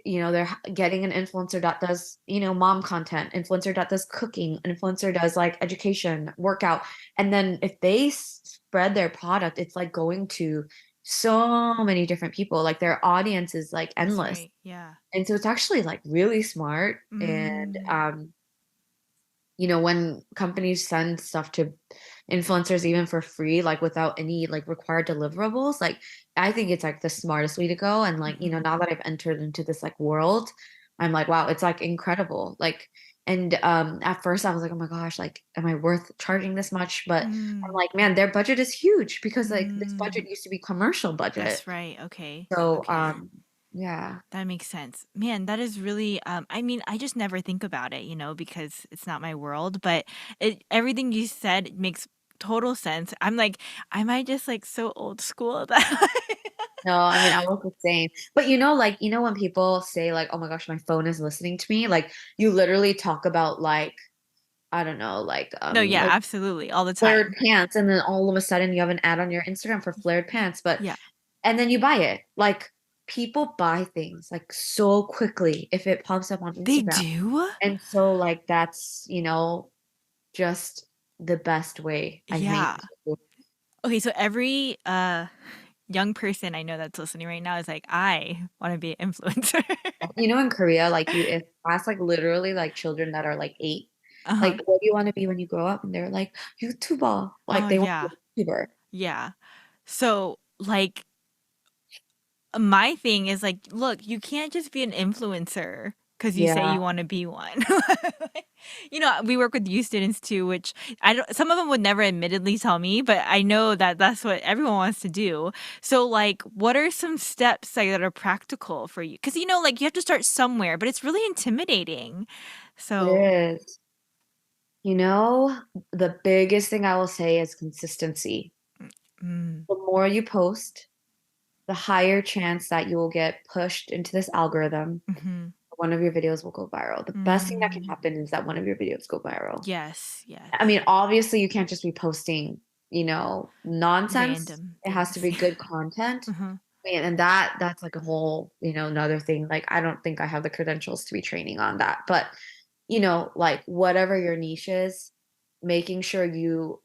they're getting an influencer that does, mom content, influencer that does cooking, influencer does like education, workout. And then if they spread their product, it's like going to so many different people. Like their audience is like That's endless. right. Yeah. And so it's actually like really smart. And Mm. when companies send stuff to influencers even for free, like without any like required deliverables, like I think it's like the smartest way to go. And like, Mm-hmm. now that I've entered into this like world, I'm like, wow, it's like incredible. Like, and at first I was like, oh my gosh, like, am I worth charging this much? But I'm Mm. like, man, their budget is huge because like this Mm. budget used to be commercial budget. That's right. Okay. So, Okay. yeah. That makes sense. Man, that is really I mean, I just never think about it, because it's not my world, but everything you said makes total sense. I'm like, am I just like so old school that No, I mean, I was the same. But like, when people say like, "Oh my gosh, my phone is listening to me," like you literally talk about like, I don't know, No, yeah, like absolutely, all the flared time. pants, and then all of a sudden you have an ad on your Instagram for flared pants, Yeah. and then you buy it. Like people buy things like so quickly if it pops up on They Instagram. do? And so like that's, just the best way, I think. Yeah. Okay, so every young person I know that's listening right now is like, I want to be an influencer. In Korea, like if ask like literally like children that are like 8, like, Uh-huh. what do you want to be when you grow up? And they're like, YouTuber. Like Oh they want to yeah. be a YouTuber. Yeah. So, like my thing is like, look, you can't just be an influencer because you say Yeah. you want to be one. We work with youth students too, which I don't, some of them would never admittedly tell me, but I know that that's what everyone wants to do. So, like, what are some steps like, that are practical for you? Because, like, you have to start somewhere, but it's really intimidating. It So, is. The biggest thing I will say is consistency. mm, The more you post, the higher chance that you will get pushed into this algorithm. hmm One of your videos will go viral. The best thing that can mm, happen is that one of your videos go viral. yes, I yes. mean, obviously, you can't just be posting, nonsense. Random It has to things. be good content. uh And that's like a whole, another thing. Like, I don't think I have the credentials to be training on that. But, like whatever your niche is, making sure you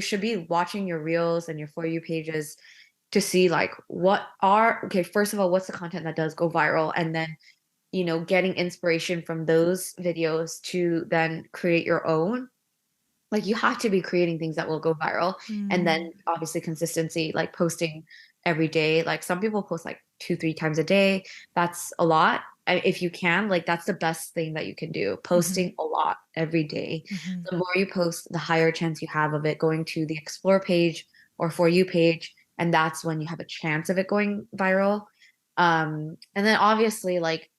should be watching your reels and your For You pages to see like okay, first of all, what's the content that does go viral? And then, getting inspiration from those videos to then create your own. Like you have to be creating things that will go viral. And then Mm, obviously consistency, like posting every day. Like some people post like 2, 3 times a day. That's a lot. If you can, like that's the best thing that you can do. mhm, Posting a lot every day. mhm. The more you post, the higher chance you have of it going to the explore page or For You page. And that's when you have a chance of it going viral. And then obviously like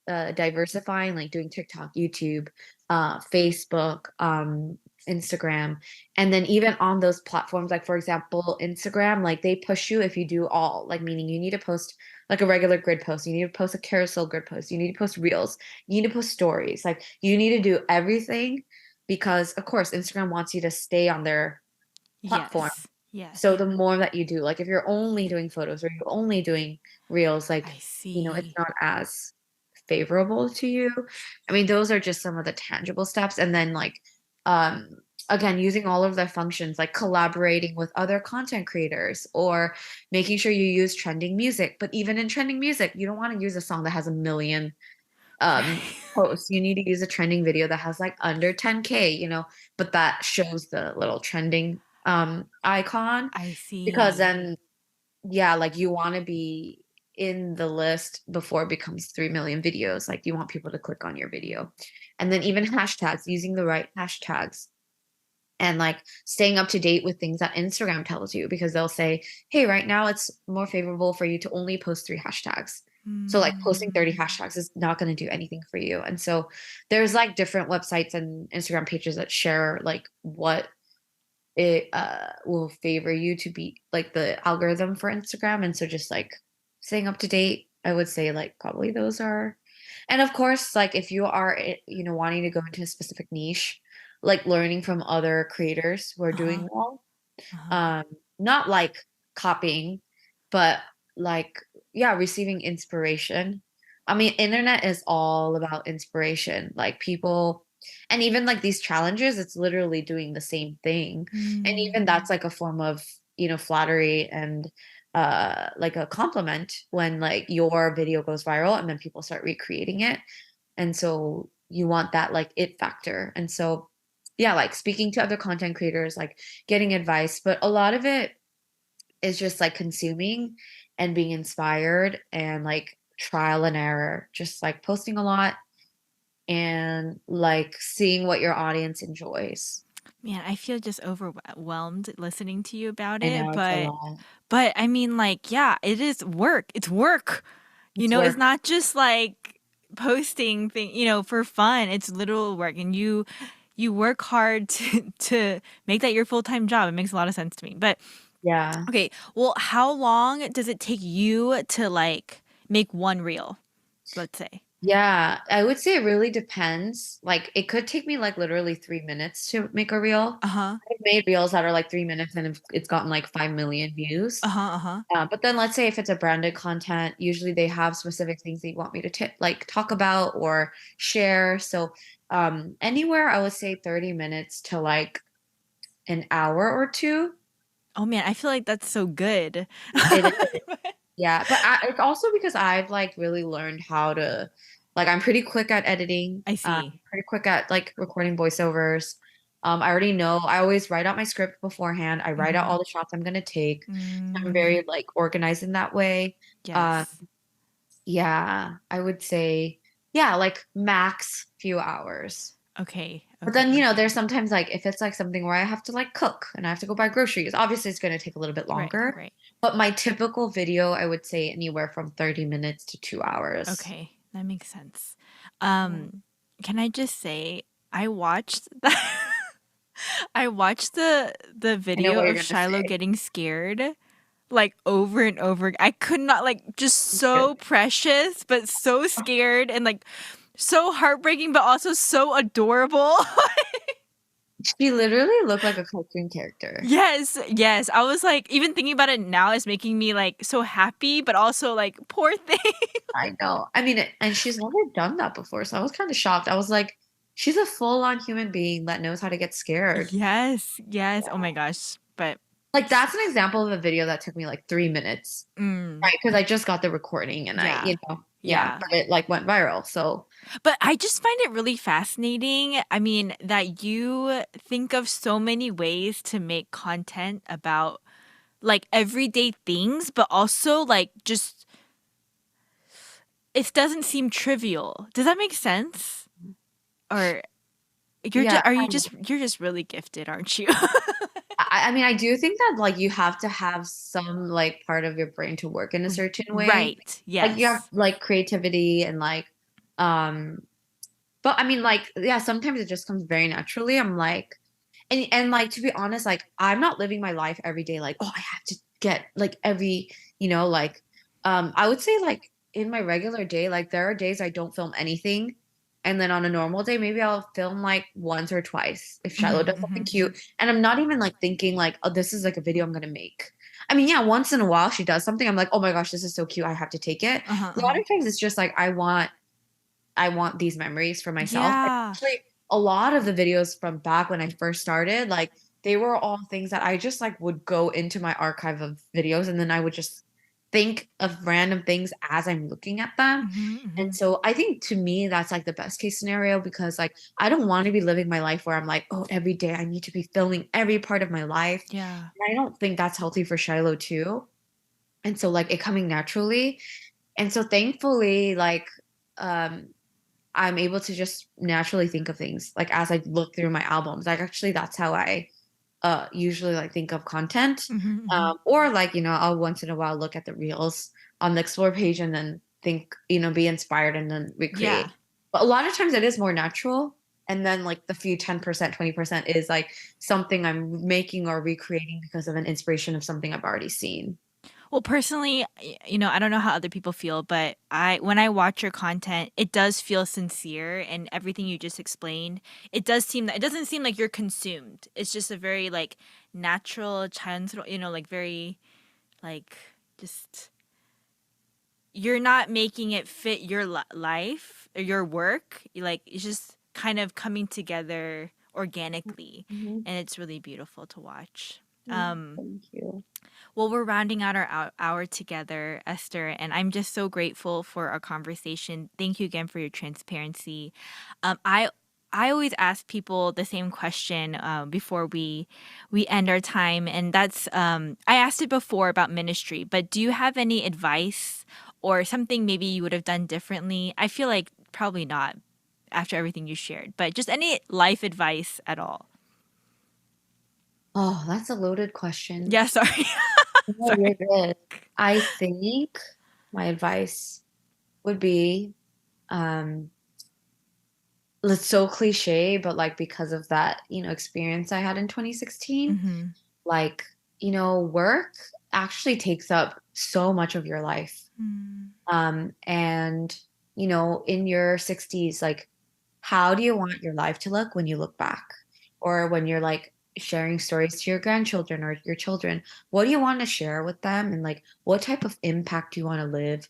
diversifying, like doing TikTok, YouTube, Facebook, Instagram, and then even on those platforms, like for example, Instagram, like they push you if you do all, like meaning you need to post like a regular grid post, you need to post a carousel grid post, you need to post reels, you need to post stories, like you need to do everything because of course Instagram wants you to stay on their platform. Yes. So Yes. the more that you do, like if you're only doing photos or you're only doing reels, like, I it's see. not as favorable to you. I mean, those are just some of the tangible steps. And then like um again, using all of the functions like collaborating with other content creators or making sure you use trending music. But even in trending music, you don't want to use a song that has a million Right. posts. You need to use a trending video that has like under 10K, but that shows the little trending icon I because see. then yeah, like you want to be in the list before it becomes 3 million videos. Like you want people to click on your video. And then even hashtags, using the right hashtags and like staying up to date with things that Instagram tells you because they'll say, hey, right now it's more favorable for you to only post 3 hashtags. So like posting 30 Mm, hashtags is not going to do anything for you. And so there's like different websites and Instagram pages that share like what it will favor you to be like the algorithm for Instagram. And so just like staying up to date, I would say like probably those are. And of course, like if you are, wanting to go into a specific niche, like learning from other creators who are uh-huh. doing well, Uh-huh. um not like copying, but like yeah, receiving inspiration. I mean, internet is all about inspiration, like people, and even like these challenges, it's literally doing the same thing. And Mm, even that's like a form of flattery and like a compliment when like your video goes viral and then people start recreating it. And so you want that like it factor. And so yeah, like speaking to other content creators, like getting advice, but a lot of it is just like consuming and being inspired and like trial and error, just like posting a lot and like seeing what your audience enjoys. man, I feel just overwhelmed listening to you about I it, know it's a but lot. I mean like yeah, it is work. It's work. It's It's work. not just like posting for fun. It's literal work and you work hard to make that your full-time job. It makes a lot of sense to me. But Yeah. okay, well, how long does it take you to like make one reel, let's say? Yeah, I would say it really depends. Like it could take me like literally 3 minutes to make a reel. Uh-huh. I've made reels that are like 3 minutes and it's gotten like 5 million views. Uh-huh. Uh-huh. But then let's say if it's a branded content, usually they have specific things they want me to like talk about or share. So anywhere I would say 30 minutes to like an hour or two. Oh man, I feel like that's so good. It is. Yeah, but it's also because I've like really learned how to like I'm pretty quick at editing, I see. pretty quick at like recording voiceovers. I already know I always write out my script beforehand. I write out Mm-hmm. all the shots I'm gonna take. So I'm Mm, very like organized in that way. Um, yes. yeah, I would say yeah, like max few hours. Okay. But Okay. then, there's sometimes like if it's like something where I have to like cook and I have to go buy groceries, obviously it's going to take a little bit Right. longer. Right. But my typical video, I would say anywhere from 30 minutes to 2 hours. Okay. That makes sense. Yeah. Can I just say I watched that I watched the I know video what you're of going to Shiloh say. getting scared like over and over. I could not like just so precious but so scared and like so heartbreaking but also so adorable. She literally looked like a cartoon character. Yes, yes. I was like even thinking about it now is making me like so happy but also like poor thing. I know. I mean, and she's never done that before. So I was kind of shocked. I was like, she's a full-on human being that knows how to get scared. Yes, yes. Oh my gosh. But Like that's an example of a video that took me like 3 minutes, mm, right? Because I just got the recording and yeah. yeah, Yeah. but it like went viral. So But I just find it really fascinating. I mean, that you think of so many ways to make content about like everyday things, but also like just it doesn't seem trivial. Does that make sense? Or yeah, you're just really gifted, aren't you? I mean, I do think that like you have to have some like part of your brain to work in a certain way. Right. Like you have Yes. like creativity and like um but I mean like yeah, sometimes it just comes very naturally. I'm like and like to be honest, like I'm not living my life every day like, oh, I have to get like every, like I would say like in my regular day, like there are days I don't film anything. And then on a normal day, maybe I'll film like once or twice if Shiloh Mhm, does something mhm. cute. And I'm not even like thinking like, oh, this is like a video I'm gonna make. I mean, yeah, once in a while she does something, I'm like, oh my gosh, this is so cute. I have to take it. Uh-huh, A lot uh-huh. of times it's just like I want these memories for myself. And Yeah. actually, a lot of the videos from back when I first started, like they were all things that I just like would go into my archive of videos and then I would just think of random things as I'm looking at them. Mhm, And mhm. so I think to me that's like the best case scenario because like I don't want to be living my life where I'm like, oh, every day I need to be filming every part of my life. Yeah. And I don't think that's healthy for Shiloh too. And so like it coming naturally. And so thankfully, like um I'm able to just naturally think of things like as I look through my albums. Like actually that's how I usually like think of content. Mhm, mhm. Or like, I'll once in a while look at the reels on the explore page and then think, be inspired and then recreate. Yeah. But a lot of times it is more natural. And then like the few 10%, 20% is like something I'm making or recreating because of an inspiration of something I've already seen. Well, personally, I don't know how other people feel, but I when I watch your content, it does feel sincere and everything you just explained. It doesn't seem like you're consumed. It's just a very like natural chance, like very like just you're not making it fit your life or your work. Like it's just kind of coming together organically, Mhm. and it's really beautiful to watch. Mm, thank you. Well, we're rounding out our hour together, Esther, and I'm just so grateful for our conversation. Thank you again for your transparency. Um, I I always ask people the same question before we end our time, and that's I asked it before about ministry, but do you have any advice or something maybe you would have done differently? I feel like probably not after everything you shared, but just any life advice at all. Oh, that's a loaded question. Yeah, sorry, No, sorry. you're good. I think my advice would be, um, it's so cliche, but like because of that, experience I had in 2016, Mm-hmm. like, work actually takes up so much of your life. And, in your 60s, like, how do you want your life to look when you look back? Or when you're like sharing stories to your grandchildren or your children, what do you want to share with them? And like, what type of impact do you want to live?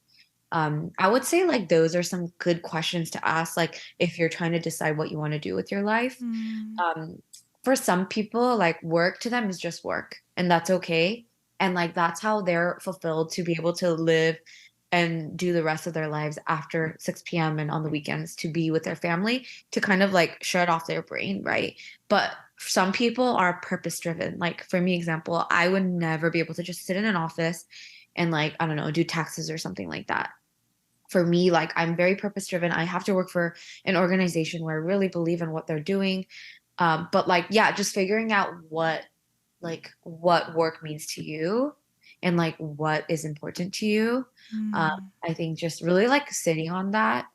I would say like those are some good questions to ask, like if you're trying to decide what you want to do with your life. Mm-hmm. um for some people like work to them is just work and that's okay, and like that's how they're fulfilled to be able to live and do the rest of their lives after 6 p.m. and on the weekends to be with their family, to kind of like shut off their brain, right? But some people are purpose driven. Like for me example, I would never be able to just sit in an office and like I don't know, do taxes or something like that. For me, like I'm very purpose driven. I have to work for an organization where I really believe in what they're doing. But like, yeah, just figuring out what work means to you and like what is important to you. Um, I think just really like sitting on that.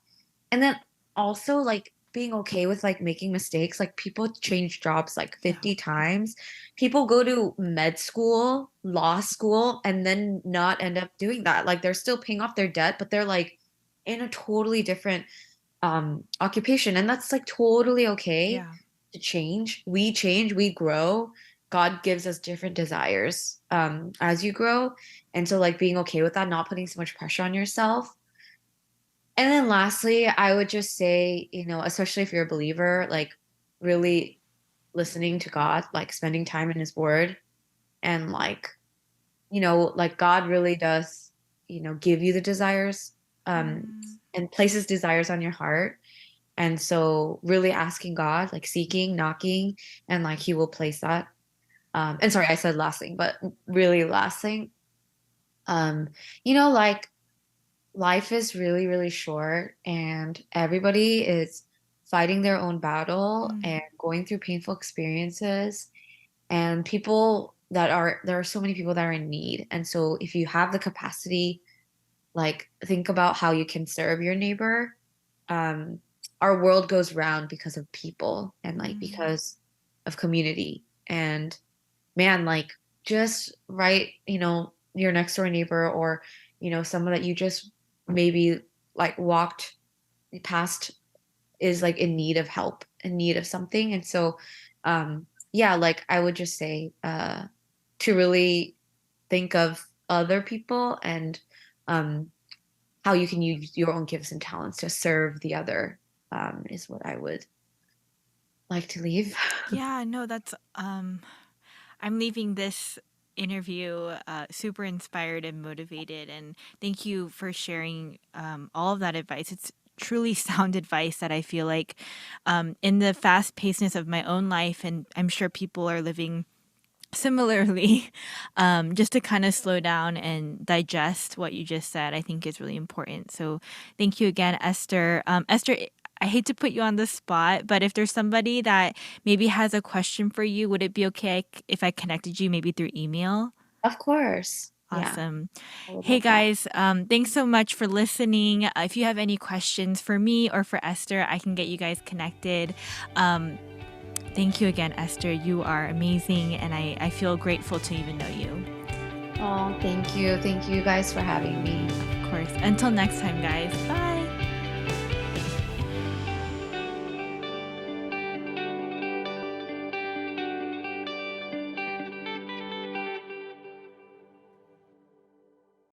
And then also like being okay with like making mistakes. Like people change jobs like Yeah. 50 times. People go to med school, law school, and then not end up doing that. Like they're still paying off their debt, but they're like in a totally different occupation. And that's like totally okay Yeah. to change, we grow. God gives us different desires as you grow. And so like being okay with that, not putting so much pressure on yourself. And then lastly, I would just say, especially if you're a believer, like really listening to God, like spending time in his word and like God really does, give you the desires, Mm, and places desires on your heart. And so really asking God, like seeking, knocking, and like he will place that. And sorry, I said last thing, but really last thing, um, like life is really, really short and everybody is fighting their own battle mm, and going through painful experiences. And there are so many people that are in need. And so if you have the capacity, like think about how you can serve your neighbor. Um, our world goes round because of people and like mm. because of community. And man, like just right, your next door neighbor or, someone that you just maybe like walked past is like in need of help, in need of something. And so, yeah, like I would just say, to really think of other people and, how you can use your own gifts and talents to serve the other, is what I would like to leave. Yeah, no, I'm leaving this interview super inspired and motivated. And thank you for sharing all of that advice. It's truly sound advice that I feel like in the fast pacedness of my own life, and I'm sure people are living similarly, just to kind of slow down and digest what you just said, I think is really important. So thank you again, Esther. Esther, I hate to put you on the spot, but if there's somebody that maybe has a question for you, would it be okay if I connected you maybe through email? Of course. Yeah, Awesome. I would Hey love that. guys, thanks so much for listening. If you have any questions for me or for Esther, I can get you guys connected. Um, Thank you again, Esther. You are amazing, and I feel grateful to even know you. Oh, thank you. Thank you guys for having me. Of course. Until next time, guys. Bye.